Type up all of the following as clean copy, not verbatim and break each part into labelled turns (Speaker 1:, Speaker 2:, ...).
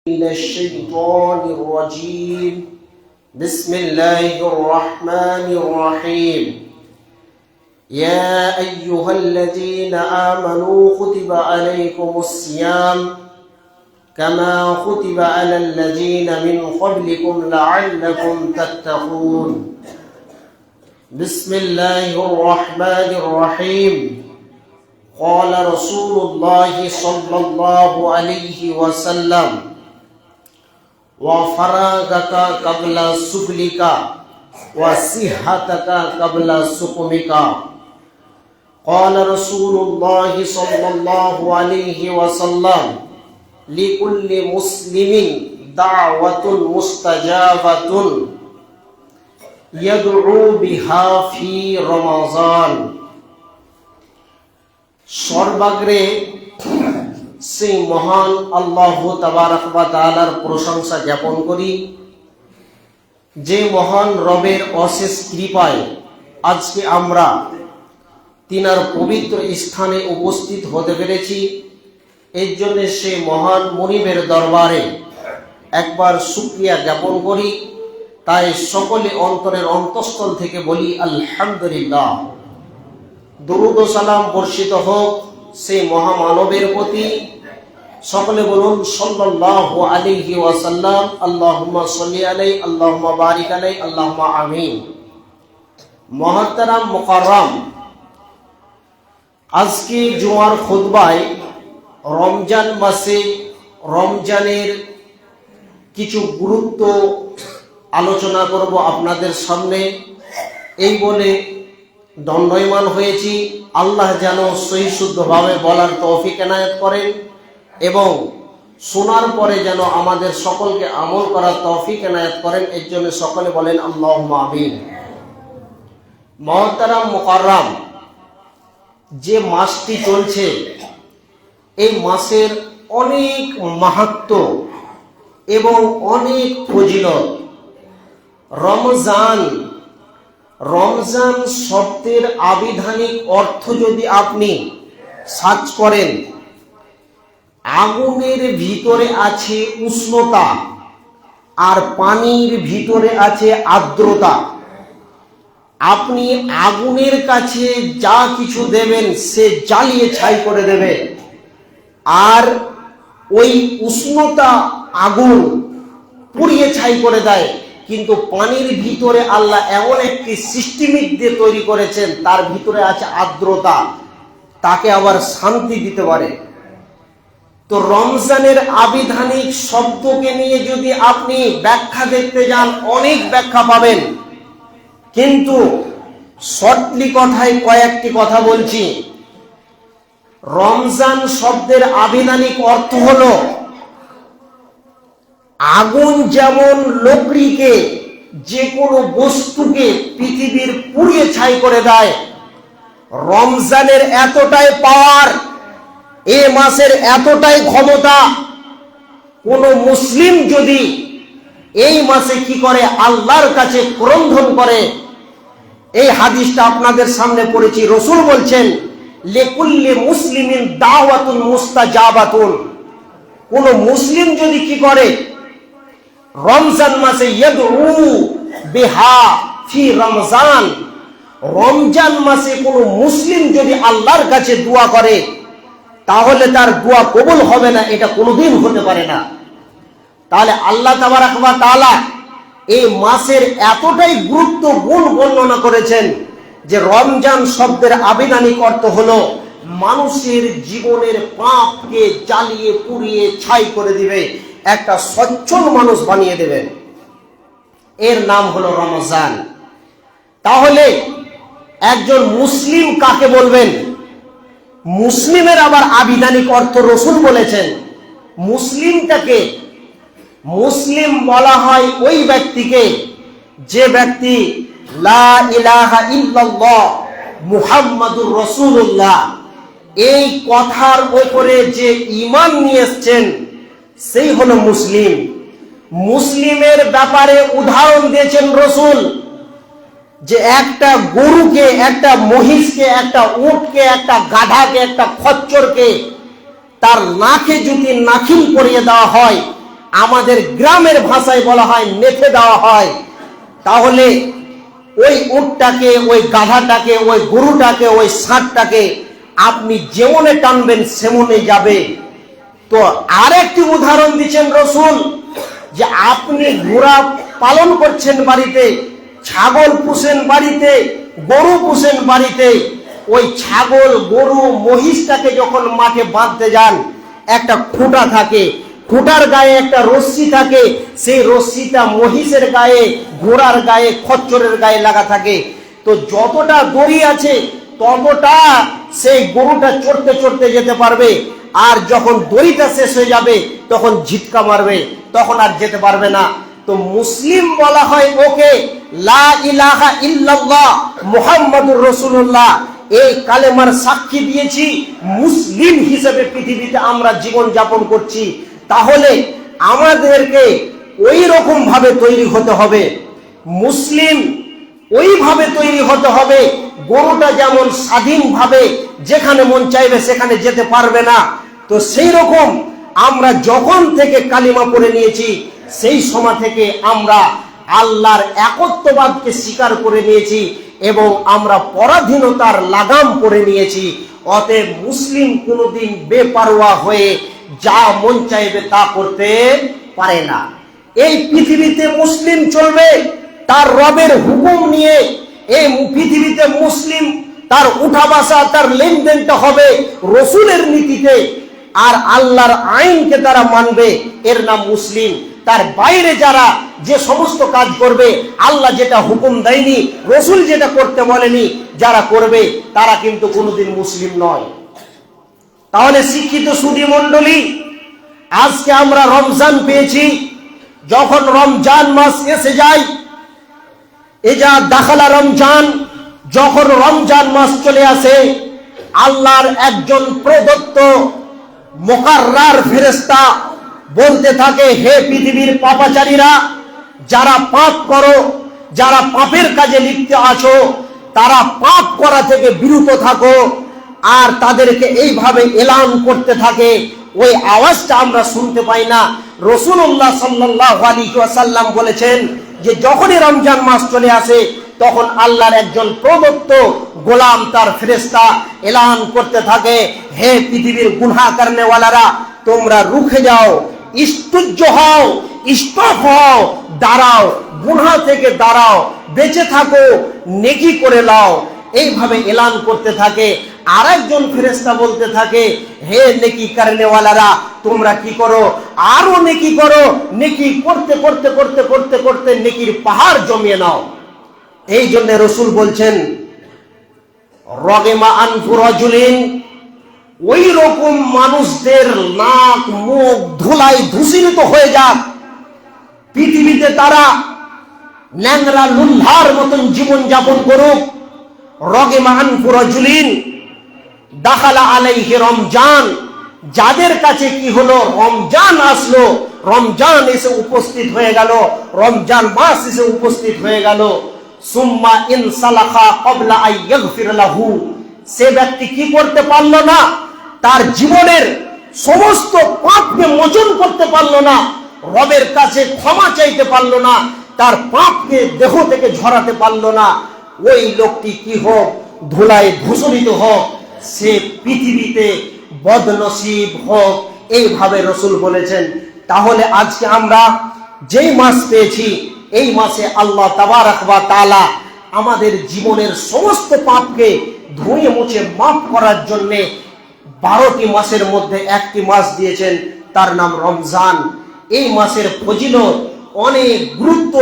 Speaker 1: من الشيطان الرجيم بسم الله الرحمن الرحيم يا أيها الذين آمنوا كتب عليكم الصيام كما كتب على الذين من قبلكم لعلكم تتقون بسم الله الرحمن الرحيم قال رسول الله صلى الله عليه وسلم وفراغك قبل سبلك وصحتك قبل سقمك قال رسول الله صلى الله عليه وسلم لكل مسلم دعوة مستجابة يدعو بها في رمضان সর্বাগ্রে সেই মহান আল্লাহ তাবারক ওয়া তাআলার প্রশংসা জ্ঞাপন করি, যে মহান রবের অশেষ কৃপায় আজকে আমরা তিনার পবিত্র স্থানে উপস্থিত হতে পেরেছি। এর জন্য সেই মহান মুনিবের দরবারে একবার শুকরিয়া জ্ঞাপন করি। তাই সকলে অন্তরের অন্তঃস্থল থেকে বলি আলহামদুলিল্লাহ। দরুদ ও সালাম বর্ষিত হোক সেই মহামানবের প্রতি। সকলে বলুন সাল্লাল্লাহু আলাইহি ওয়াসাল্লাম, আল্লাহুম্মা সাল্লি আলাইহি, আল্লাহুম্মা বারিক আলাইহি, আল্লাহুম্মা আমিন। মুহতারাম মুকাররম, আজকে জুমার খুতবায় রমজান মাসে রমজানের কিছু গুরুত্ব আলোচনা করব আপনাদের সামনে। এই বলে দণ্ডায়মান হয়েছি। আল্লাহ যেন সহি শুদ্ধভাবে বলার তৌফিক এনায়েত করেন এবং শোনার পরে যেন আমাদের সকলকে আমল করার তৌফিক এনায়েত করেন। এর জন্য সকলে বলেন আল্লাহুম্মা আমিন। মুহতারাম মুকাররম, যে মাসটি চলছে এই মাসের অনেক মাহাত্ম্য এবং অনেক ফজিলত। রমজান শব্দের আবিধানিক অর্থ যদি আপনি সার্চ করেন, আগুনের ভিতরে আছে উষ্ণতা আর পানির ভিতরে আছে আর্দ্রতা। আপনি আগুনের কাছে যা কিছু দেবেন সে জ্বালিয়ে ছাই করে দেবে, আর ওই উষ্ণতা আগুন পুড়িয়ে ছাই করে দেয়। কিন্তু পানির ভিতরে আল্লাহ এমন একটি সিস্টেমিক দিয়ে তৈরি করেছেন, তার ভিতরে আছে আর্দ্রতা, তাকে আবার শান্তি দিতে পারে। তো রমজানের আবিধানিক শব্দকে নিয়ে যদি আপনি ব্যাখ্যা দেখতে যান, অনেক ব্যাখ্যা পাবেন, কিন্তু শর্টলি কথায় কয়েকটি কথা বলছি। রমজান শব্দের আবিধানিক অর্থ হলো, আগুন যেমন লকড়িকে, যে কোনো বস্তুকে পৃথিবীর পুড়িয়ে ছাই করে দেয়, রমজানের এতটাই পাওয়ার, এ মাসের এতটাই ক্ষমতা। কোন মুসলিম যদি এই মাসে কি করে, আল্লাহর কাছে ক্রন্দন করে। এই হাদিসটা আপনাদের সামনে পড়েছি। রাসূল বলছেন লিকুল্লি মুসলিমিন দাওয়াতুন মুস্তাজাবাতুন। কোন মুসলিম যদি কি করে, রমজান মাসে ইয়াদউ বিহা ফি রমজান, রমজান মাসে কোন মুসলিম যদি আল্লাহর কাছে দোয়া করে, তাহলে তার দোয়া কবুল হবে না, এটা কোনোদিন হতে পারে না। তাহলে আল্লাহ তাবারক ওয়া তাআলা এই মাসের এতটাই গুরুত্ব গুণ বর্ণনা করেছেন যে রমজান শব্দের আবিধানিক অর্থ হলো মানুষের জীবনের পাপকে জ্বালিয়ে পুড়িয়ে ছাই করে দিবে, একটা সচ্ছল মানুষ বানিয়ে দেবেন। এর নাম হলো রমজান। তাহলে একজন মুসলিম কাকে বলবেন? মুসলিমের আবার আবিধানিক অর্থ রাসূল বলেছেন। মুসলিমটাকে, মুসলিম বলা হয় ওই ব্যক্তিকে যে ব্যক্তি লা ইলাহা ইল্লাল্লাহ মুহাম্মাদুর রাসূলুল্লাহ এই কথার উপরে যে ঈমান নিয়ে এসেছেন, সেই হলো মুসলিম। মুসলিমের ব্যাপারে উদাহরণ দিয়েছেন রাসূল, যে একটা গরুকে, একটা মহিষকে, একটা উটকে, একটা গাধাকে, একটা খচ্চরকে তার নাকে যদি নাখিল পরিয়ে দেওয়া হয় আমাদের গ্রামের ভাষায় বলা হয় নেথে দেওয়া হয়, তাহলে ওই উটটাকে, ওই গাধাটাকে, ওই গরুটাকে, ওই ষাঁড়টাকে আপনি যেমনে টানবেন সেমনে যাবে। তো আরেকটি উদাহরণ দিচ্ছেন রসুল, যে আপনি ঘোড়া পালন করছেন বাড়িতে, ছাগল পুষেন বাড়িতে, গরু পুষেন বাড়িতে, ওই ছাগল গরু মহিষটাকে যখন মাঠে বাঁধতে যান, একটা খুঁটা থাকে, খুঁটার গায়ে একটা রশ্মি থাকে, সেই রশ্মিটা মহিষের গায়ে, ঘোড়ার গায়ে, খচ্চরের গায়ে লাগা থাকে। তো যতটা দড়ি আছে ততটা সেই গরুটা চড়তে চড়তে যেতে পারবে, আর যখন দড়িটা শেষ হয়ে যাবে তখন ঝিটকা মারবে, তখন আর যেতে পারবে না। তো মুসলিম বলা হয় ওকে, লা ইলাহা ইল্লাল্লাহ মুহাম্মাদুর রাসূলুল্লাহ, এই কালেমার সাক্ষী দিয়েছি, মুসলিম হিসেবে পৃথিবীতে আমরা জীবন যাপন করছি। তাহলে আমাদেরকে ওই রকম ভাবে তৈরি হতে হবে, মুসলিম ওইভাবে তৈরি হতে হবে। গরুটা যেমন স্বাধীনভাবে যেখানে মন চাইবে সেখানে যেতে পারবে না, তো সেই রকম আমরা যখন থেকে কালিমা পড়ে নিয়েছি সেই সময় থেকে আমরা আল্লাহর একত্ববাদকে স্বীকার করে নিয়েছি এবং আমরা পরাধীনতার লাগাম পড়ে নিয়েছি। অতএব মুসলিম কোনোদিন বেপারোয়া হয়ে যা মন চাইবে তা করতে পারে না। এই পৃথিবীতে মুসলিম চলবে তার রবের হুকুম নিয়ে। এই পৃথিবীতে মুসলিম তার উঠা বসা, তার লেনদেনটা হবে রসুলের নীতিতে, আর আল্লাহর আইনকে তারা মানবে, এর নাম মুসলিম। তার বাইরে যারা যে সমস্ত কাজ করবে, আল্লাহ যেটা হুকুম দেয়নি, রসুল যেটা করতে বলেনি, যারা করবে তারা কিন্তু কোনোদিন মুসলিম নয়। তাহলে শিক্ষিত সুধী মণ্ডলী, আজকে আমরা রমজান পেয়েছি। যখন রমজান মাস এসে যায়, এজা দাখালা রমজান, যখন রমজান মাস চলে আসে, আল্লাহর একজন প্রদত্ত মুকাররার ফেরেশতা বলতে থাকে, হে পৃথিবীর পাপাচারীরা, যারা পাপ করো, যারা পাপের কাজে লিপ্ত আছো, তারা পাপ করা থেকে বিরত থাকো। আর তাদেরকে এইভাবে এলান করতে থাকে, ওই আওয়াজটা আমরা শুনতে পাই না। রাসূলুল্লাহ সাল্লাল্লাহু আলাইহি ওয়াসাল্লাম বলেছেন যে যখনই রমজান মাস চলে আসে তখন আল্লাহর একজন প্রদত্ত গোলাম, তার ফেরেশতা এলান করতে থাকে, হে পৃথিবীর গুনাহ করনেওয়ালারা, তোমরা রুখে যাও, ইস্তুজ্জ হও, স্টপ হও, দাঁড়াও, গুনাহ থেকে দাঁড়াও, বেঁচে থাকো, নেকি করে নাও। এইভাবে এলান করতে থাকে। আর একজন ফেরেশতা বলতে থাকে, হে নেকি করনেওয়ালারা, তোমরা কি করো, আরো নেকি করো, নেকি করতে করতে করতে করতে করতে নেকির পাহাড় জমিয়ে নাও। এই জন্য রসুল বলছেন, রগেমা আনফু রাজুলিন, ওই রকম মানুষদের নাক মুখ ধুলায় ধূসরিত হয়ে যাক, পৃথিবীতে তারা ন্যাংরা লুল্লার মতন জীবন যাপন করুক। রগেমা আনফু রাজুলিন দাখালা আলাইহি রমজান, যাদের কাছে কি হলো, রমজান আসলো, রমজান এসে উপস্থিত হয়ে গেল, রমজান মাস এসে উপস্থিত হয়ে গেল, সুম্মা ইনসালাখা ক্বাবলা আন ইয়াগফির লাহু, সে ব্যক্তি কি করতে পারলো না, তার জীবনের সমস্ত পাপকে মোচন করতে পারলো না, রবের কাছে ক্ষমা চাইতে পারলো না, তার পাপকে দেহ থেকে ঝরাতে পারলো না, ওই লোকটি কি হোক, ধুলায় ধূসরিত হোক, সে পৃথিবীতে বদনসিব হোক, এইভাবে রসুল বলেছেন। তাহলে আজকে আমরা যেই মাস পেয়েছি, এই মাসে আল্লাহ তাবারক ওয়া তাআলা আমাদের জীবনের সমস্ত পাপকে ধুয়ে মুছে মাফ করার জন্য 12টি মাসের মধ্যে একটি মাস দিয়েছেন, তার নাম রমজান। এই মাসের ফজিলত অনেক গুরুত্ব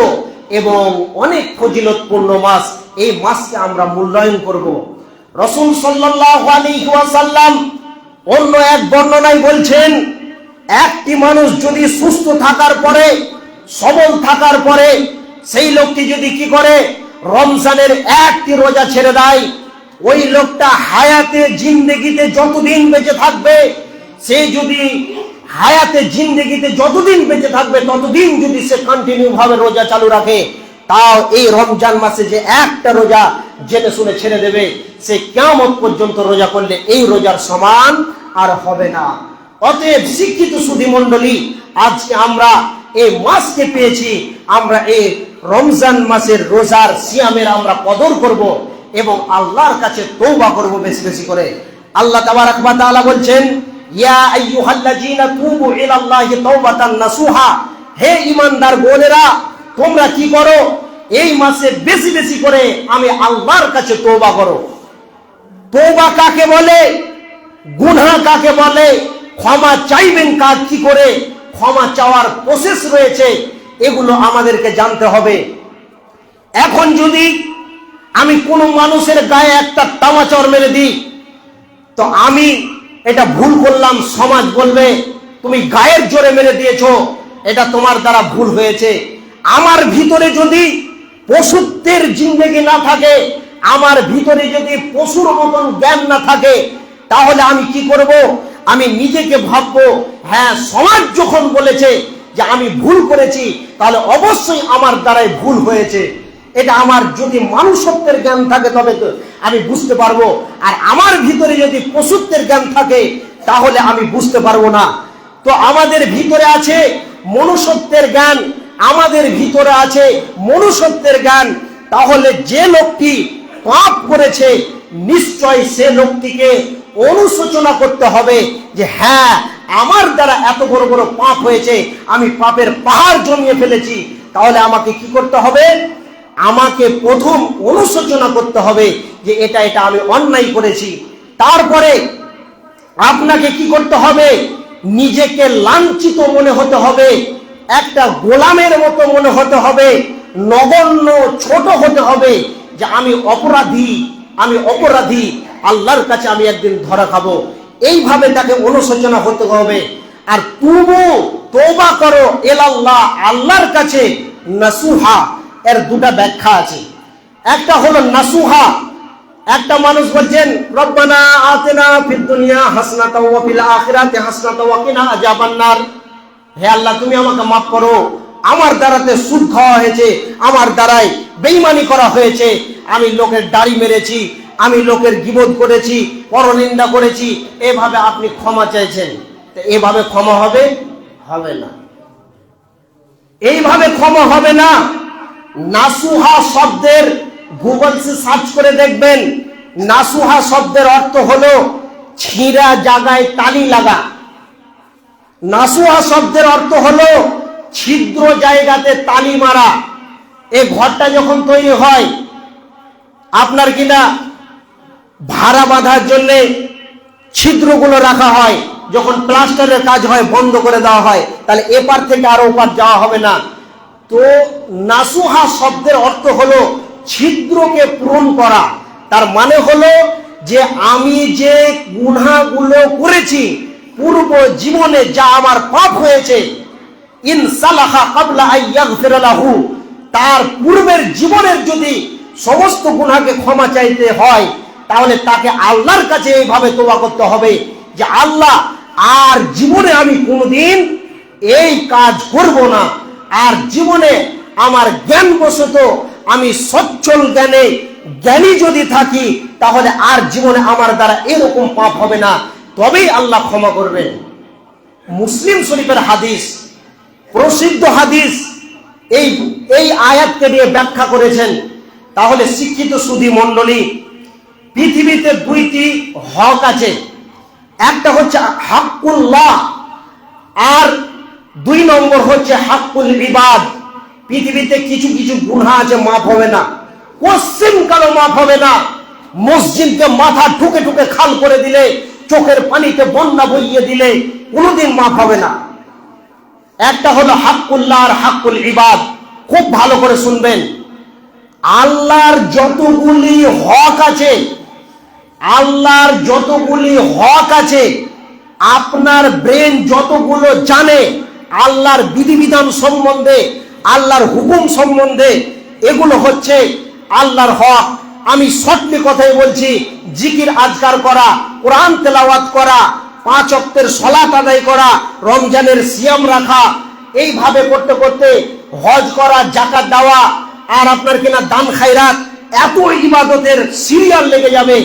Speaker 1: এবং অনেক ফজিলতপূর্ণ মাস। এই মাসকে আমরা মূল্যায়ন করব। রাসূল সাল্লাল্লাহু আলাইহি ওয়াসাল্লাম অন্য এক বর্ণনায় বলছেন, একটি মানুষ যদি সুস্থ থাকার পরে, সবল থাকার পরে, সেই লোকটি যদি কি করে, রমজানের একটি রোজা ছেড়ে দেয়, ওই লোকটা হায়াতে জিন্দেগিতে যতদিন বেঁচে থাকবে, সে যদি হায়াতে জিন্দেগিতে যতদিন বেঁচে থাকবে ততদিন যদি সে কন্টিনিউ ভাবে রোজা চালু রাখে, তাও এই রমজান মাসে যে একটা রোজা জেনে শুনে ছেড়ে দেবে, সে কিয়ামত পর্যন্ত রোজা করলে এই রোজার সমান আর হবে না। অতএব শিক্ষিত সুধী মণ্ডলী, আজকে আমরা এই মাসকে পেয়েছি, আমরা এই রমজান মাসের রোজার সিয়ামের আমরা কদর করব এবং আল্লাহর কাছে তওবা করব বেশি বেশি করে। আল্লাহ তাবারাক ওয়া তাআলা বলছেন, ইয়া আইয়ুহাল্লাযীনা তুবু ইলাল্লাহি তাওবাতান নাসুহা, হে ঈমানদার বোনেরা, তোমরা কি করো? এই মাসে বেশি বেশি করে আমি আল্লাহর কাছে তওবা করো। তওবা কাকে বলে? গুনাহ কাকে বলে? ক্ষমা চাইবেন কাজ কি করে? ক্ষমা চাওয়ার প্রসেস রয়েছে, এগুলো আমাদেরকে জানতে হবে। এখন যদি আমি কোনো মানুষের গায়ে একটা তামাচর মেরে দিই, তো আমি এটা ভুল করলাম, সমাজ বলবে তুমি গায়ের জোরে মেরে দিয়েছো, এটা তোমার দ্বারা ভুল হয়েছে। আমার ভিতরে যদি পশুত্বের জিন্দেগি না থাকে, আমার ভিতরে যদি পশুর মতন জ্ঞান না থাকে, তাহলে আমি কি করব? আমি নিজেকে ভাববো, হ্যাঁ সমাজ যখন বলেছে যে আমি ভুল করেছি, তাহলে অবশ্যই আমার দ্বারাই ভুল হয়েছে। এটা আমার যদি মানুষত্বের জ্ঞান থাকে তবে তো আমি বুঝতে পারবো। আর আমার ভিতরে যদি পশুত্বের জ্ঞান থাকে, তাহলে আমি বুঝতে পারবো না। তো আমাদের ভিতরে আছে মনুষ্যত্বের জ্ঞান, আমাদের ভিতরে আছে মনুষ্যত্বের জ্ঞান। তাহলে যে লোকটি পাপ করেছে, নিশ্চয় সে লোকটিকে অনুশোচনা করতে হবে যে হ্যাঁ আমার দ্বারা এত বড় বড় পাপ হয়েছে, আমি পাপের পাহাড় জমিয়ে ফেলেছি। তাহলে আমাকে কি করতে হবে? আমাকে প্রথম অনুশোচনা করতে হবে যে এটা আমি অন্যায় করেছি। তারপরে আপনাকে কি করতে হবে? নিজেকে লাঞ্ছিত মনে হতে হবে, একটা গোলামের মতো মনে হতে হবে, নগণ্য ছোট হতে হবে যে আমি অপরাধী, আমি অপরাধী, আল্লাহর কাছে আমি একদিন ধরা খাবো। এইভাবে তাকে অনুশোচনা হতে হবে। আর তুবু, তওবা করো, ইলাল্লাহ, আল্লাহর কাছে, নাসুহা, এর দুটা ব্যাখ্যা আছে। একটা হলো নাসুহা, একটা মানুষ বলছেন রব্বানা আতিনা ফিদ দুনিয়া হাসনাতাও ওয়া ফিল আখিরাতি হাসনাতাও ওয়া কিনা আযাবান্নার, হে আল্লাহ তুমি আমাকে মাফ করো, আমার দ্বারাতে সুদ খাওয়া হয়েছে, আমার দ্বারাই বেঈমানি করা হয়েছে, আমি লোকের দাড়ি মেরেছি, আমি লোকের গীবত করেছি, পরনিন্দা করেছি, এভাবে আপনি ক্ষমা চাইছেন। তো এভাবে ক্ষমা হবে? হবে না, এইভাবে ক্ষমা হবে না। নাসুহা শব্দের গুগলসে সার্চ করে দেখবেন, নাসুহা শব্দের অর্থ হলো ছিঁড়া জায়গায় তালি লাগা। নাসুহা শব্দের অর্থ হলো ছিদ্র জায়গাতে তালি মারা। এই ঘরটা যখন তৈরি হয়, আপনার কিনা ভাড়া বাঁধার জন্য ছিদ্রগুলো রাখা হয়, যখন প্লাস্টারের কাজ হয় বন্ধ করে দেওয়া হয়, তাহলে এপার থেকে আর ওপার যাওয়া হবে না। তো নাসুহা শব্দের অর্থ হলো ছিদ্রকে পূরণ করা। তার মানে হলো যে আমি যে গুনাহগুলো করেছি পূর্ব জীবনে, যা আমার পাপ হয়েছে, ইনসালাহা ক্বাবলা আন ইয়াগফিরা লাহু, তার পূর্বের জীবনের যদি সমস্ত গুনাহকে ক্ষমা চাইতে হয়, তাহলে তাকে আল্লাহর কাছে এইভাবে তওবা করতে হবে যে আল্লাহ, আর জীবনে আমি কোনোদিন এই কাজ করব না। আর জীবনে আমার জ্ঞানবশত আমি সচ্ছল জ্ঞানে জ্ঞানী যদি থাকি, তাহলে আর জীবনে আমার দ্বারা এরকম পাপ হবে না, তবেই আল্লাহ ক্ষমা করবেন। মুসলিম শরীফের হাদিস, প্রসিদ্ধ হাদিস, এই আয়াতকে নিয়ে ব্যাখ্যা করেছেন। তাহলে শিক্ষিত সুধী মণ্ডলী, পৃথিবীতে দুইটি হক আছে, একটা হচ্ছে হাক্কুল্লাহ, আর দুই নম্বর হচ্ছে হাক্কুল ইবাদ। পৃথিবীতে কিছু কিছু গুনাহ আছে, মাফ হবে না, কোশ্চিন কালো মাফ হবে না। মসজিদকে মাথা ঠুকে ঠুকে খাল করে দিলে, চোখের পানিতে বন্যা বইয়ে দিলে কোনোদিন মাফ হবে না। একটা হলো হাক্কুল্লাহ আর হাক্কুল ইবাদ। খুব ভালো করে শুনবেন, আল্লাহর যতগুলি হক আছে, আল্লাহর যতগুলি হক আছে, আপনার ব্রেন যতগুলো জানে আল্লাহর বিধিবিধান সম্বন্ধে, আল্লাহর হুকুম সম্বন্ধে, এগুলো হচ্ছে আল্লাহর হক। আমি শর্টলি কথাই বলছি, জিকির আজকার করা, কোরআন তেলাওয়াত করা, 5 ওয়াক্তের সালাত আদায় করা, রমজানের সিয়াম রাখা, এইভাবে করতে করতে হজ করা, যাকাত দেওয়া, আর আপনার কিনা দান খায়রাত, এত ইবাদতের সিরিয়াল লেগে যাবে,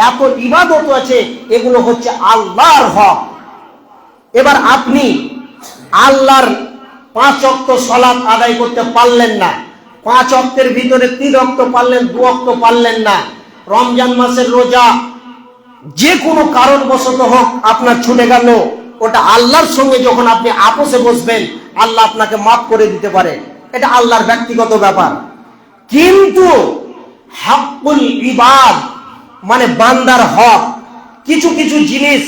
Speaker 1: এত ইবাদত আছে, এগুলো হচ্ছে আল্লাহর হক। এবার আপনি আল্লাহর 5 ওয়াক্ত সালাত আদায় করতে পারলেন না, 5 ওয়াক্তের ভিতরে 3 ওয়াক্ত পারলেন, 2 ওয়াক্ত পারলেন না, রমজান মাসের রোজা যে কোনো কারণবশত হোক আপনার ছুটে গেল, ওটা আল্লাহর সঙ্গে যখন আপনি আপোষে বসবেন আল্লাহ আপনাকে মাফ করে দিতে পারে, এটা আল্লাহর ব্যক্তিগত ব্যাপার। কিন্তু হকুল ইবাদ মানে বান্দার হক, কিছু কিছু জিনিস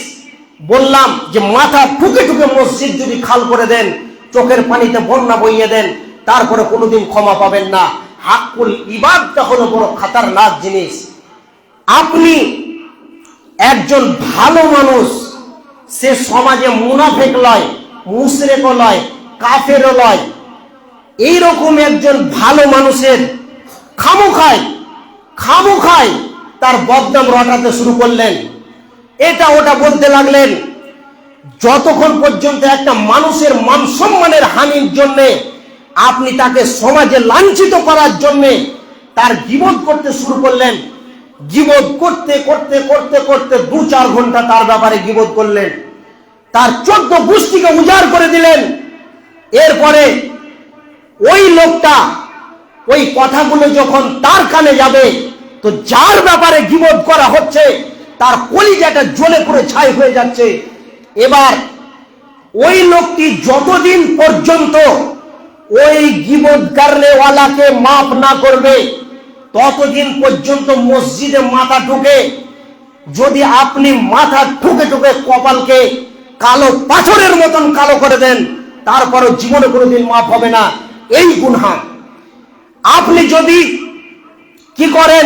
Speaker 1: বললাম যে মাথা ঠুকে ঠুকে মসজিদ যদি খাল করে দেন, চোখের পানিতে বন্যা বইয়ে দেন, তারপরে কোনোদিন ক্ষমা পাবেন না। হকুল ইবাদটা হলো বড় খতরনাক জিনিস। আপনি একজন ভালো মানুষ, সে সমাজে মুনাফিক লয়, মুশরিকও লয়, কাফেরও লয়, এইরকম একজন ভালো মানুষের খামোখায় তার বদনাম রটাতে শুরু করলেন, এটা ওটা বলতে লাগলেন, যতক্ষণ পর্যন্ত একটা মানুষের মান সম্মানের হানির জন্য আপনি তাকে সমাজে লাঞ্ছিত করার জন্য তার গীবত করতে শুরু করলেন। গীবত করতে করতে করতে করতে 2-4 ঘন্টা তার ব্যাপারে গীবত করলেন, তার 14 গোষ্ঠীকে উজাড় করে দিলেন। এরপরে ওই লোকটা ওই কথাগুলো যখন তার কানে যাবে, তো যার ব্যাপারে গীবত করা হচ্ছে তার কলিজাটা জ্বলে পুড়ে ছাই হয়ে যাচ্ছে। এবার ওই লোকটি যতদিন পর্যন্ত ওই গীবত করনেওয়ালাকে মাফ না করবে ততদিন পর্যন্ত মসজিদে মাথা ঠুকে, যদি আপনি মাথা ঠুকে ঠুকে কপালকে কালো পাথরের মতন কালো করে দেন, তারপরও জীবনে কোনোদিন মাফ হবে না, এই গুনাহ। আপনি যদি কি করেন,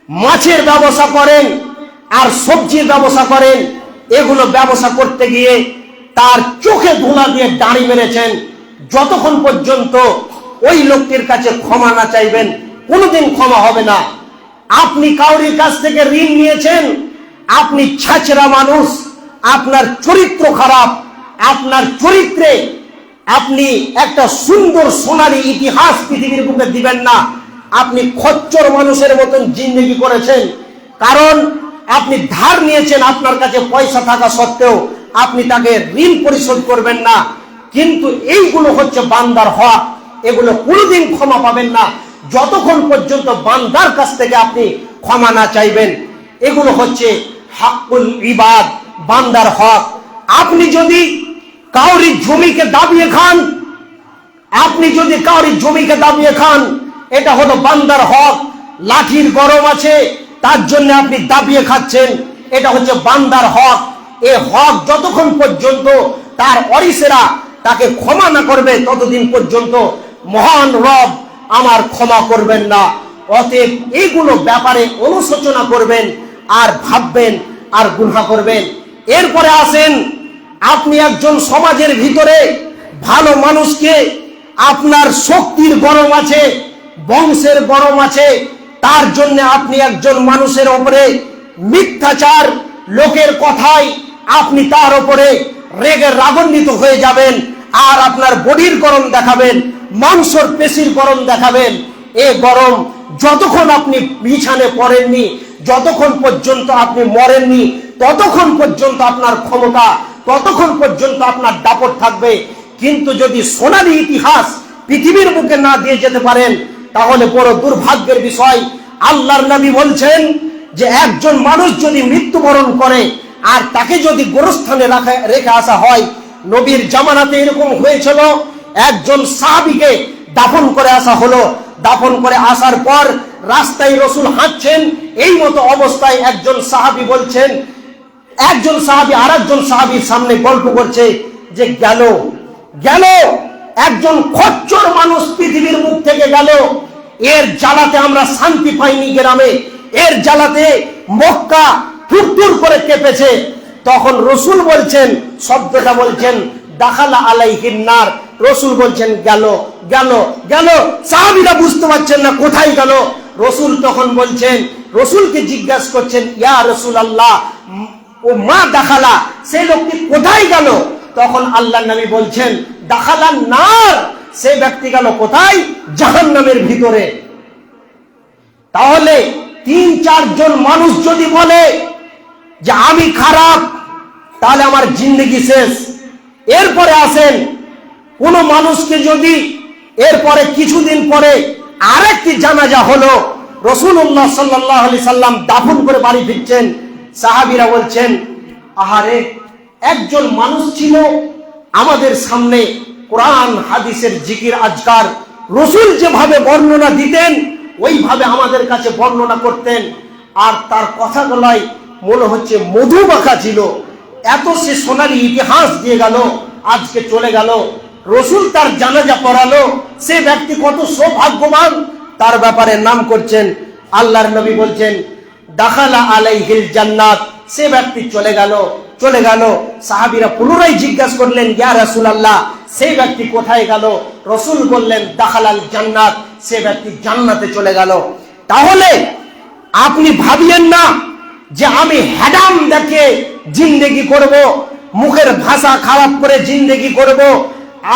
Speaker 1: মাছের ব্যবসা করেন আর সবজির ব্যবসা করেন, এগুলো ব্যবসা করতে গিয়ে তার চোখে ধুলা দিয়ে দাড়ি মেরেছেন, যতক্ষণ পর্যন্ত ওই লোকটির কাছে ক্ষমা না চাইবেন কোনোদিন ক্ষমা হবে না। আপনি কাউরির কাছ থেকে ঋণ নিয়েছেন, আপনি ছাচরা মানুষ, আপনার চরিত্র খারাপ, আপনার চরিত্রে আপনি একটা সুন্দর সোনালী ইতিহাস পৃথিবীর বুকে দিবেন না, আপনি খচ্চর মানুষের মতন জিন্দগি করেছেন, কারণ আপনি ধার নিয়েছেন, আপনার কাছে পয়সা থাকা সত্ত্বেও আপনি তাকে ঋণ পরিশোধ করবেন না। কিন্তু এইগুলো হচ্ছে বান্দার হক, এগুলো কোনোদিন ক্ষমা পাবেন না যতক্ষণ পর্যন্ত বান্দার কাছ থেকে আপনি ক্ষমা না চাইবেন। এগুলো হচ্ছে হকুল ইবাদ, বান্দার হক। আপনি যদি কাউরি জমিকে দাবিয়ে খান, এটা হলো বান্দার হক। লাঠির গরম আছে তার জন্য আপনি দাবিয়ে খাচ্ছেন, এটা হচ্ছে বান্দার হক। এ হক যতক্ষণ পর্যন্ত তার ওয়ারিসেরা তাকে ক্ষমা না করবে ততদিন পর্যন্ত মহান রব আমার ক্ষমা করবেন না। অতএব এইগুলো ব্যাপারে অনুশোচনা করবেন আর ভাববেন আর গুনাহ করবেন। এরপরে আসেন, আপনি একজন সমাজের ভিতরে ভালো মানুষকে, আপনার শক্তির গরম আছে, বংশের গরম আছে, তার জন্য আপনি একজন মানুষের উপরে মিথ্যাচার, লোকের কথায় আপনি তার উপরে রেগে রাগান্বিত হয়ে যাবেন, আর আপনার বডির গরম দেখাবেন, মাংসর পেশির গরম দেখাবেন। এ গরম যতক্ষণ আপনি বিছানে পড়েননি, যতক্ষণ পর্যন্ত আপনি মরেননি, ততক্ষণ পর্যন্ত আপনার ক্ষমতা, ততক্ষণ পর্যন্ত আপনার দাপট থাকবে। কিন্তু যদি সোনালী ইতিহাস পৃথিবীর বুকে না দিয়ে যেতে পারেন তাহলে বড় দুর্ভাগ্যের বিষয়। আল্লাহর নবী বলছেন যে একজন মানুষ যদি মৃত্যুবরণ করে আর তাকে যদি গোরস্থানে রেখে আসা হয়, নবীর জামানাতে এরকম হয়েছিল, একজন সাহাবীকে দাফন করে আসা হলো, দাফন করে আসার পর রাস্তায় রসুল হাঁটছেন, এই মতো অবস্থায় একজন সাহাবী বলছেন, একজন সাহাবী আরেকজন সাহাবীর সামনে গল্প করছে যে গেল একজন খচ্চর মানুষ পৃথিবীর মুখ থেকে গেল, এর জ্বালাতে আমরা শান্তি পাইনি গ্রামে, এর জ্বালাতে মক্কা থুরথুর করে কেঁপেছে। তখন রসুল বলছেন, শব্দটা বলছেন দাখালা আলাইহিন নার, রসুল বলছেন গেল। সাহাবীরা বুঝতে পারছেন না কোথায় গেল। রসুল তখন বলছেন, রসুলকে জিজ্ঞাসা করছেন, ইয়া রাসূলুল্লাহ, ও মা দাখালা, সেই লোকটি কোথায় গেল? তখন আল্লাহ নবী বলছেন, দাখালা নার, সেই ব্যক্তি গেল কোথায়? জাহান্নামের ভিতরে। তাহলে 3-4 জন মানুষ যদি বলে যে আমি খারাপ, তাহলে আমার জিন্দেগি শেষ। এরপরে আসেন, কোন মানুষকে যদি এরপরে কিছুদিন পরে আরেকটি জানাজা হলো, রাসূলুল্লাহ সাল্লাল্লাহু আলাইহি সাল্লাম দাফন করে বাড়ি ফিরছেন, সাহাবীরা বলছেন, আহারে, একজন মানুষ ছিল আমাদের সামনে কোরআন হাদিসের জিকির আজকার রাসূল যেভাবে বর্ণনা দিতেন ওইভাবে আমাদের কাছে বর্ণনা করতেন, আর তার কথাগুলাই মনে হচ্ছে মধু মাখা ছিল। এত সে সোনালী ইতিহাস দিয়ে গেল, আজকে চলে গেল। রাসূল তার জানাজা পড়ালো, সে ব্যক্তি কত সৌভাগ্যবান, তার ব্যাপারে নাম করছেন। আল্লাহর নবী বলছেন, দাখালা আলাইহিল জান্নাত, সে ব্যক্তি চলে গেল। সাহাবীরা পুনরায় জিজ্ঞাসা করলেন, ইয়া রাসূলুল্লাহ, সেই ব্যক্তি কোথায় গেল? রাসূল বললেন, দাখালাল জান্নাত, সে ব্যক্তি জান্নাতে চলে গেল। তাহলে আপনি ভাবিয়েন না যে আমি হ্যাডাম দেখে জিন্দেগি করব, মুখের ভাষা খারাপ করে জিন্দেগি করব।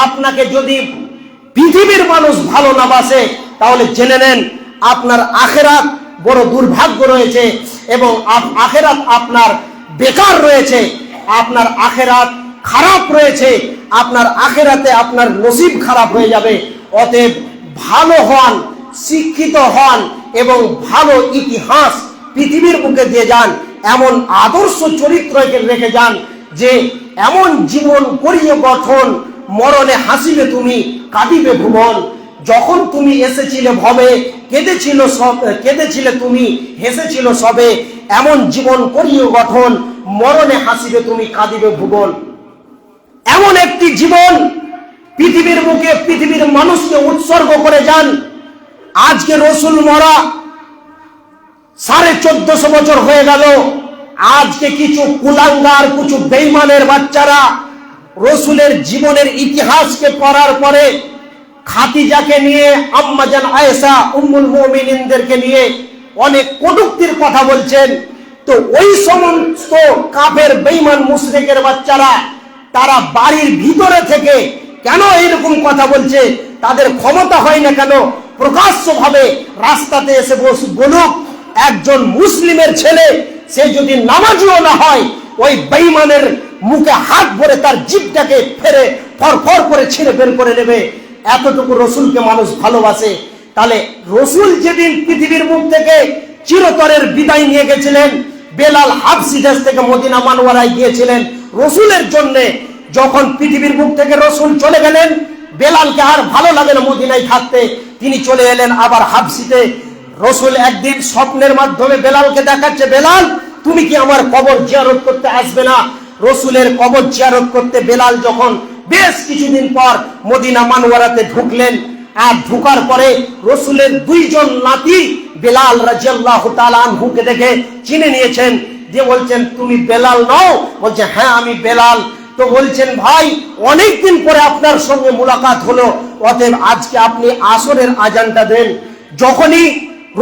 Speaker 1: আপনাকে যদি পৃথিবীর মানুষ ভালো না বাসে, তাহলে জেনে নেন আপনার আখেরাত বড় দুর্ভাগ্য রয়েছে, এবং আখেরাত আপনার বেকার রয়েছে, আপনার আখেরাত খারাপ রয়েছে, আপনার আখেরাতে আপনার নসিব খারাপ হয়ে যাবে। অতএব ভালো হন, শিক্ষিত হন, এবং ভালো ইতিহাস পৃথিবীর বুকে দিয়ে যান, এমন আদর্শ চরিত্র রেখে যান যে এমন জীবন করিয়ে গঠন, মরণে হাসিবে তুমি, কাঁদিবে ভুবন। যখন তুমি এসেছিলে ভবে, কেঁদেছিলে তুমি, হেসেছিল সবে, এমন জীবন করিয়ে গঠন, মরণে হাসিবে তুমি, কাঁদিবে ভুবন। এমন একটি জীবন পৃথিবীর মুখে পৃথিবীর মানুষকে উৎসর্গ করে যান। আজকে রাসূল মরা 1450 বছর হয়ে গেল, আজকে কিছু কুলাঙ্গার, কিছু বেঈমানের বাচ্চারা রাসূলের জীবনের ইতিহাসকে পড়ার পরে খাদিজাকে নিয়ে, আম্মাজান আয়েশা উম্মুল মুমিনিনদেরকে নিয়ে অনেক কটূক্তির কথা বলছেন। তো ওই সমস্ত কাফের বেঈমান মুশরিকের বাচ্চারা তারা বাড়ির ভিতরে থেকে কেন এরকম কথা বলছে? তাদের ক্ষমতা হয় না কেন প্রকাশ্যভাবে রাস্তাতে এসে বলুক? একজন মুসলিমের ছেলে, সে যদি নামাজিও না হয়, ওই বেঈমানের মুখে হাত ভরে তার জিভটাকে ফেরে ফরফর করে ছিঁড়ে বের করে নেবে। এতটুকু রাসূলকে মানুষ ভালোবাসে। তাহলে রাসূল যেদিন পৃথিবীর মুখ থেকে চিরতরের বিদায় নিয়ে গেছিলেন, বেলাল হাবশী দেশ থেকে মদিনা মানওয়ারায় গিয়েছিলেন রাসূলের জন্য। যখন পৃথিবীর মুখ থেকে রাসূল চলে গেলেন, বেলালকে আর ভালো লাগে না মদিনায় থাকতে, তিনি চলে এলেন আবার হাবশীতে। রাসূল একদিন স্বপ্নের মাধ্যমে বেলালকে দেখাচ্ছে, বেলাল, তুমি কি আমার কবর জিয়ারত করতে আসবে না? রাসূলের কবর জিয়ারত করতে বেলাল যখন বেশ কিছুদিন পর মদিনা মানওয়ারাতে ঢুকলেন, আর ঢুকার পরে রাসূলের দুইজন নাতি বেলাল রাদিয়াল্লাহু তাআলা আনহুকে দেখে চিনে নিয়েছেন, যে বলছেন, তুমি বেলাল নও? বলছে, হ্যাঁ আমি বেলাল। তো বলছেন, ভাই, অনেকদিন পরে আপনার সঙ্গে মুলাকাত হলো, অতএব আজকে আপনি আসরের আজানটা দেন। যখনই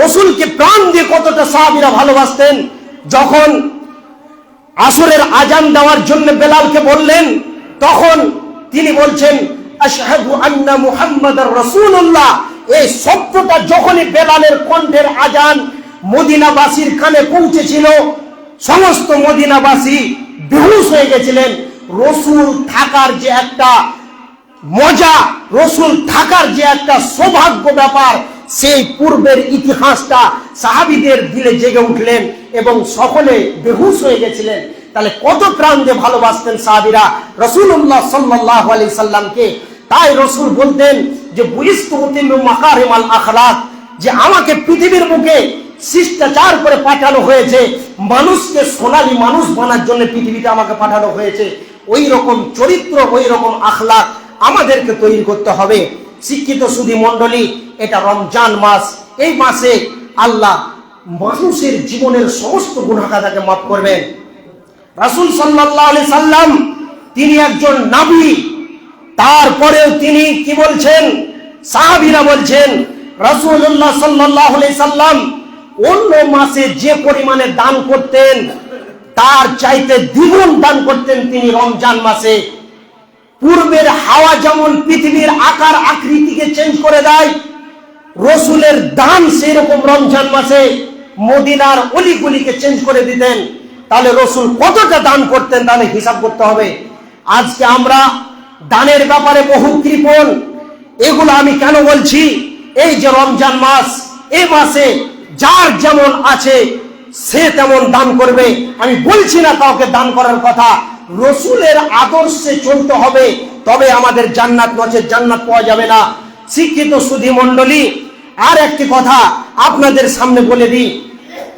Speaker 1: রাসূলকে প্রাণ দিয়ে কতটা সাহাবীরা ভালোবাসতেন, যখন আসরের আজান দেওয়ার জন্য বেলালকে বললেন, তখন তিনি বলছেন, আশহাদু আন্না মুহাম্মাদার রাসূলুল্লাহ। এই শব্দটা যখনই বেলালের কণ্ঠের আজান মদিনাবাসীর কানে পৌঁছেছিল, সমস্ত মদিনাবাসী বেহুশ হয়ে গেছিলেন। রাসূল থাকার যে একটা মজা, রাসূল থাকার যে একটা সৌভাগ্য ব্যাপার, সেই পূর্বের ইতিহাসটা সাহাবীদের দিলে জেগে উঠলেন এবং সকলে বেহুশ হয়ে গেছিলেন। তাহলে কত প্রাণ দিয়ে ভালোবাসতেন সাহাবীরা রাসূলুল্লাহ সাল্লাল্লাহু আলাইহি সাল্লামকে। তাই রাসূল বলতেন যে বুইস্তু উতিম্মু মাকারিমাল আখলাক, যে আমাকে পৃথিবীর বুকে শিষ্টাচার করে পাঠানো হয়েছে, মানুষকে সোনালী মানুষ বানার জন্য পৃথিবীতে আমাকে পাঠানো হয়েছে। ওই রকম চরিত্র, ওই রকম আখলাক আমাদেরকে তৈরি করতে হবে। শিক্ষিত সুধী মণ্ডলী, এটা রমজান মাস, এই মাসে আল্লাহ মানুষের জীবনের সমস্ত গুনাহকে মাফ করবেন। রাসূল সাল্লাল্লাহু আলাইহি সাল্লাম তিনি একজন নবী, তারপরেও তিনি কি বলছেন? সাহাবীরা বলছেন, রাসূলুল্লাহ সাল্লাল্লাহু আলাইহি সাল্লাম অন্য মাসে যে পরিমাণে দান করতেন, তার চাইতে দ্বিগুণ দান করতেন তিনি রমজান মাসে। পূর্বের হাওয়া যেমন পৃথিবীর আকার আকৃতিকে চেঞ্জ করে দেয়, রাসূলের দান সেই রকম রমজান মাসে মদিনার অলিগলিকে চেঞ্জ করে দিতেন। তাহলে রসুল কতটা দান করতেন, তাহলে হিসাব করতে হবে। আজকে আমরা দানের ব্যাপারে বহু কৃপণ। এগুলো আমি কেন বলছি? এই যে রমজান মাস, এই মাসে যার যেমন আছে সে তেমন দান করবে। আমি বলছি না কাউকে দান করার কথা, রসুলের আদর্শে চলতে হবে, তবে আমাদের জান্নাত, নচেত জান্নাত পাওয়া যাবে না। শিক্ষিত সুধী মণ্ডলী, আর একটি কথা আপনাদের সামনে বলে দিই।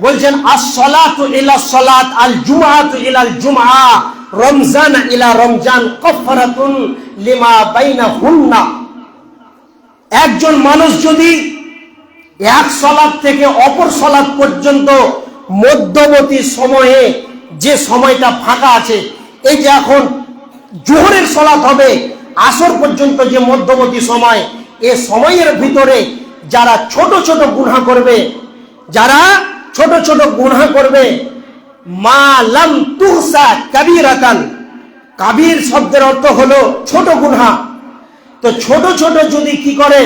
Speaker 1: বলছেন আস-সালাতু ইলা সালাত, আল জুমআতু ইলাল জুমআ, রমজান ইলা রমজান কাফারাতুন লিমা বাইনাহুন্না। একজন মানুষ যদি এক সালাত থেকে অপর সালাত পর্যন্ত মধ্যবর্তী সময়ে যে সময়টা ফাঁকা আছে, এই যে এখন জোহরের সালাত হবে, আসর পর্যন্ত যে মধ্যবর্তী সময়, এই সময়ের ভিতরে যারা ছোট ছোট গুনাহ করবে, যারা ছোট ছোট গুনাহ করবে, মা লাম তুহসা কাবীরাতান, কাবীর শব্দের অর্থ হলো ছোট গুনাহ। তো ছোট ছোট যদি কি করে,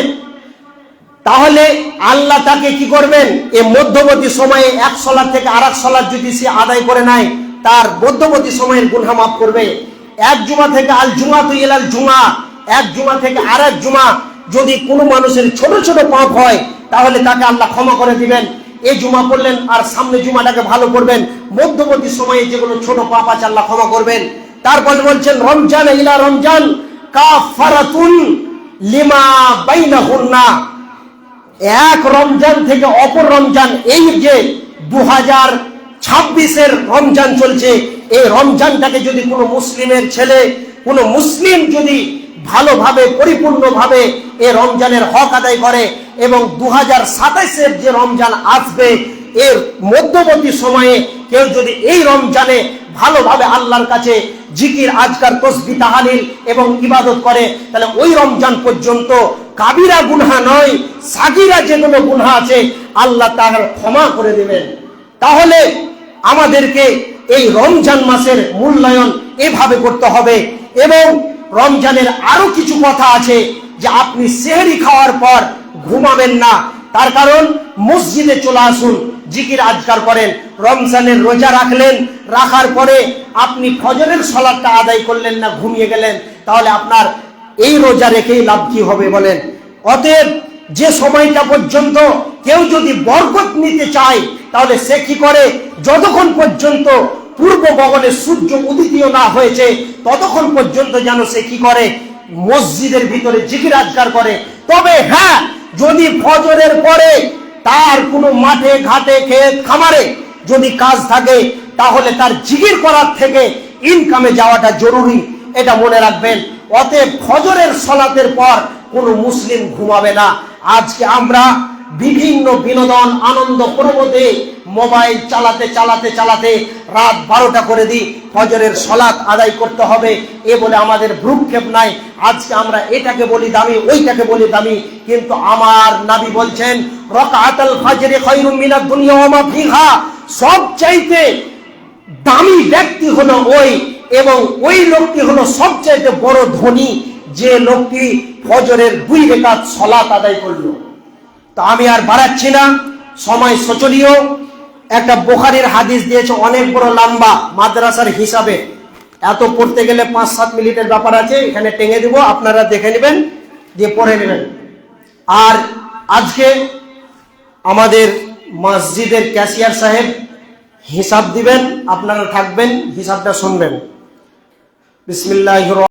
Speaker 1: তাহলে আল্লাহ তাকে কি করবেন, এই মধ্যবর্তী সময়ে এক সালাত থেকে আরেক সালাত যদি সে আদায় করে নেয়, তার মধ্যবর্তী সময়ের গুনাহ মাফ করবে। এক জুমা থেকে আল জুমাতু ইলাল জুমা, এক জুমা থেকে আরেক জুমা যদি কোনো মানুষের ছোট ছোট পাপ হয়, তাহলে তাকে আল্লাহ ক্ষমা করে দিবেন। এই জুমা পড়লেন আর সামনে জুমাটাকে ভালো করবেন, মধ্যবর্তী সময়ে যেগুলো ছোট পাপ আছে আল্লাহ ক্ষমা করবেন। তারপর বলছেন রমজান ইলা রমজান কাফারাতুন লিমা বাইনাহুন্না, এক রমজান থেকে অপর রমজান, এই যে 2026-এর রমজান চলছে, এই রমজানটাকে যদি কোনো মুসলিমের ছেলে, কোনো মুসলিম যদি ভালোভাবে পরিপূর্ণভাবে এই রমজানের হক আদায় করে, এবং 2027-এর যে রমজান আসবে এর মধ্যবর্তী সময়ে কেউ যদি এই রমজানে ভালোভাবে আল্লাহর কাছে জিকির, আজকার, তসবিহ, তাহলিল এবং ইবাদত করে, তাহলে ওই রমজান পর্যন্ত কাবিরা গুনাহ নয়, সাগিরা যেগুলো গুনাহ আছে আল্লাহ তাআলা ক্ষমা করে দেবেন। তাহলে আমাদেরকে এই রমজান মাসের মূল্যায়ন এভাবে করতে হবে। এবং রমজানের আরো কিছু কথা আছে, যে আপনি সেহরি খাওয়ার পর ঘুমাবেন না, তার কারণ মসজিদে চলে আসুন, জিকির আজকার করেন। রমজানের রোজা রাখলেন, রাখার পরে আপনি ফজরের সালাতটা আদায় করলেন না, ঘুমিয়ে গেলেন, তাহলে আপনার এই রোজা রেখেই লাভ কি হবে বলেন? অতএব যে সময়টা পর্যন্ত কেউ যদি বরকত নিতে চায়, তাহলে সে কি করে, যতক্ষণ পর্যন্ত পূর্ব গগনে সূর্য উদিত না হয়েছে ততক্ষণ পর্যন্ত যেন সে কি করে, মসজিদের ভিতরে জিকির আজকার করে। তবে হ্যাঁ, যদি ফজরের পরে তার কোনো মাঠে ঘাটে ক্ষেত খামারে যদি কাজ থাকে, তাহলে তার জিকির করার থেকে ইনকামে যাওয়াটা জরুরি, এটা মনে রাখবেন। অতএব ফজরের সালাতের পর কোনো মুসলিম ঘুমাবে না। আজকে আমরা বিভিন্ন বিনোদন আনন্দ প্রমোদে মোবাইল চালাতে চালাতে চালাতে রাত 12টা করে দিই, ফজরের সালাত আদায় করতে হবে এ বলে আমাদের ভ্রুক্ষেপ নাই। আজকে আমরা এটাকে বলি দামি, ওইটাকে বলি দামি, কিন্তু আমার নবী বলছেন রাকাতুল ফজরে খায়রুম মিনাদ দুনিয়া ওয়া মা ফিহা, সবচাইতে দামি ব্যক্তি হলো ওই, এবং ওই লোকটি হলো সবচাইতে বড় ধনী, যে লোকটি ফজরের 2 রাকাত সালাত আদায় করলো। তো আমি আর বাড়াচ্ছি না, সময় শোচনীয়। একটা বুখারীর হাদিস দিয়েছে, অনেক বড় লম্বা, মাদ্রাসার হিসাবে এত পড়তে গেলে 5-7 মিনিটের ব্যাপার আছে, এখানে টেঙে দিব, আপনারা দেখে নেবেন, দিয়ে পড়ে নেবেন। আর আজকে আমাদের মসজিদের ক্যাশিয়ার সাহেব হিসাব দিবেন, আপনারা থাকবেন, হিসাবটা শুনবেন। বিসমিল্লাহির